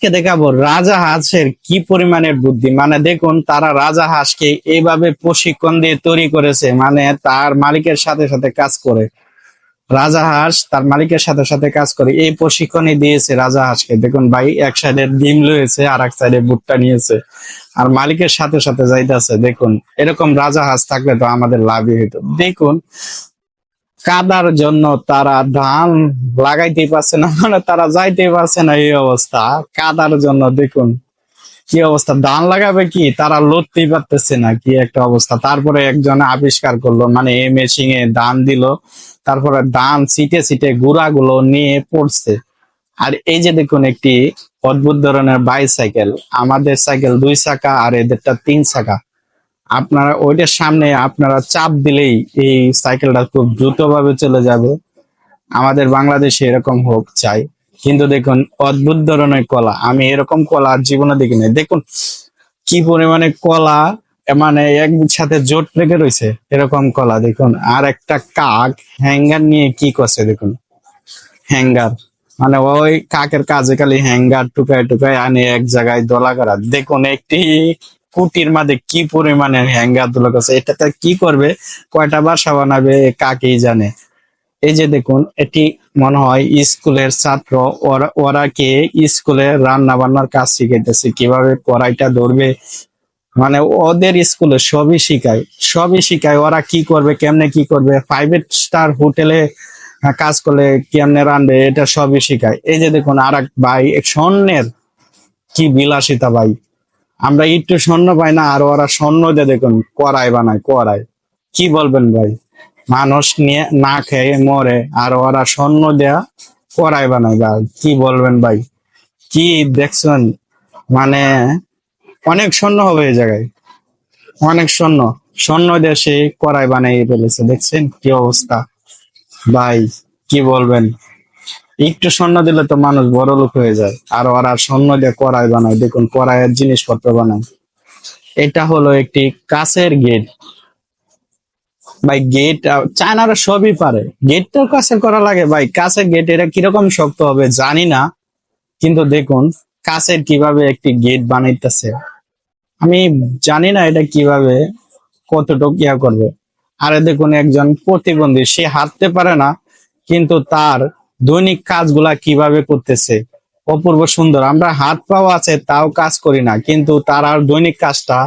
আজকে দেখাবো রাজা হাঁসের কি পরিমাণের বুদ্ধি। মানে দেখুন, তারা রাজা হাঁসকে এইভাবে প্রশিক্ষণ দিয়ে তৈরি করেছে, মানে তার মালিকের সাথে সাথে কাজ করে। রাজা হাঁস তার মালিকের সাথে সাথে কাজ করে, এই প্রশিক্ষণই দিয়েছে রাজা হাঁসকে। দেখুন ভাই, এক সাইডে ডিম লয়েছে আর এক সাইডে ভুট্টা নিয়েছে, আর মালিকের সাথে সাথে যাইতেছে। দেখুন, এরকম রাজা হাঁস থাকলে তো আমাদের লাভই হইতো। দেখুন, কাদার জন্য তারা ধান লাগাইতেই পারছে না, মানে তারা যাইতেই পারছে না, এই অবস্থা। কাদার জন্য দেখুন কি অবস্থা, ধান লাগাবে কি তারা লড়তেই পারতেছে না, কি একটা অবস্থা। তারপরে একজন আবিষ্কার করলো, মানে এই মেশিনে ধান দিল, তারপরে ধান ছিটে ছিটে গুঁড়াগুলো নিয়ে পড়ছে। আর এই যে দেখুন, একটি অদ্ভুত ধরনের বাইসাইকেল। আমাদের সাইকেল 2 চাকা আর এদেরটা 3 চাকা। আপনারা ওইটার সামনে আপনারা চাপ দিলেই এই সাইকেলটা খুব দ্রুত ভাবে চলে যাবে। আমাদের বাংলাদেশে এরকম হোক চাই। কিন্তু দেখুন, অদ্ভুত ধরনের কলা, আমি এরকম কলা আর জীবনে দেখিনি। দেখুন কি পরিমাণে কলা, মানে একসাথে জোট লেগে রয়েছে, এরকম কলা। দেখুন, আর একটা কাক হ্যাঙ্গার নিয়ে কি করছে দেখুন। হ্যাঙ্গার, মানে ওই কাকের কাজে খালি হ্যাঙ্গার টুকায় টুকায় আনে এক জায়গায় দোলা করা। দেখুন একটি কুটির মাঝে কি পরিমাণের হ্যাঙ্গার দোলা করছে, এটাতে কি করবে, কয়টা বাসা বানাবে কাকেই জানে। এই যে দেখুন, এটি মনে হয় স্কুলের ছাত্র। ওরা ওরা কে স্কুলে রান্না বান্নার কাজ শিখাইতেছে, কিভাবে কড়াইটা ধরবে। মানে ওদের স্কুলে সবই শিখায় ওরা কি করবে, কেমনে কি করবে, 5 স্টার হোটেলে কাজ করলে কেমনে রানবে, এটা সবই শিখায়। এই যে দেখুন, আর এক ভাই স্বর্ণের কি বিলাসিতা ভাই। আমরা একটু স্বর্ণ পাই না, আর ওরা স্বর্ণ দিয়ে দেখুন কড়াই বানায়, কড়াই। কি বলবেন ভাই, মানুষ নিয়ে না খেয়ে মরে, আর ওরা স্বর্ণ দেয়া কড়াই বানায় ভাই। কি বলবেন ভাই, কি দেখছেন, মানে অনেক স্বর্ণ হবে এই জায়গায়, অনেক স্বর্ণ। স্বর্ণ দিয়ে সে কড়াই বানিয়ে ফেলেছে, দেখছেন কি অবস্থা ভাই। কি বলবেন, একটু স্বর্ণ দিলে তো মানুষ বড় লোক হয়ে যায়, আর ওরা স্বর্ণ দিয়ে কড়াই বানায়। দেখুন কড়াইয়ের জিনিসপত্র বানায়। এটা হলো একটি কাঁচের গেট ভাই। গেট চায়নারা সবই পারে, গেটটাও কাছে করা লাগে ভাই। কাছের গেট এটা কিরকম শক্ত হবে জানি না, কিন্তু দেখুন কাছের কিভাবে একটি গেট বানাইতেছে। আমি জানি না এটা কিভাবে কতটুকু ইয়া করবে। আরে দেখুন, একজন প্রতিবন্ধী, সে হাঁটতে পারে না, কিন্তু তার দৈনিক কাজগুলা কিভাবে করতেছে, অপূর্ব সুন্দর। আমরা হাত পাও আছে তাও কাজ করি না, কিন্তু তার আর দৈনিক কাজটা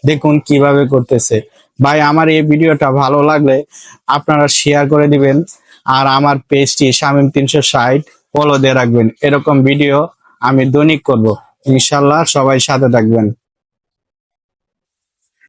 দেখুন কিভাবে করতেছে। ভাই, আমার এই ভিডিওটা ভালো লাগলে আপনারা শেয়ার করে দিবেন, আর আমার পেজটি শামীম 360 ফলো দিয়ে রাখবেন। এরকম ভিডিও আমি দৈনিক করব, ইনশাল্লাহ। সবাই সাথে থাকবেন।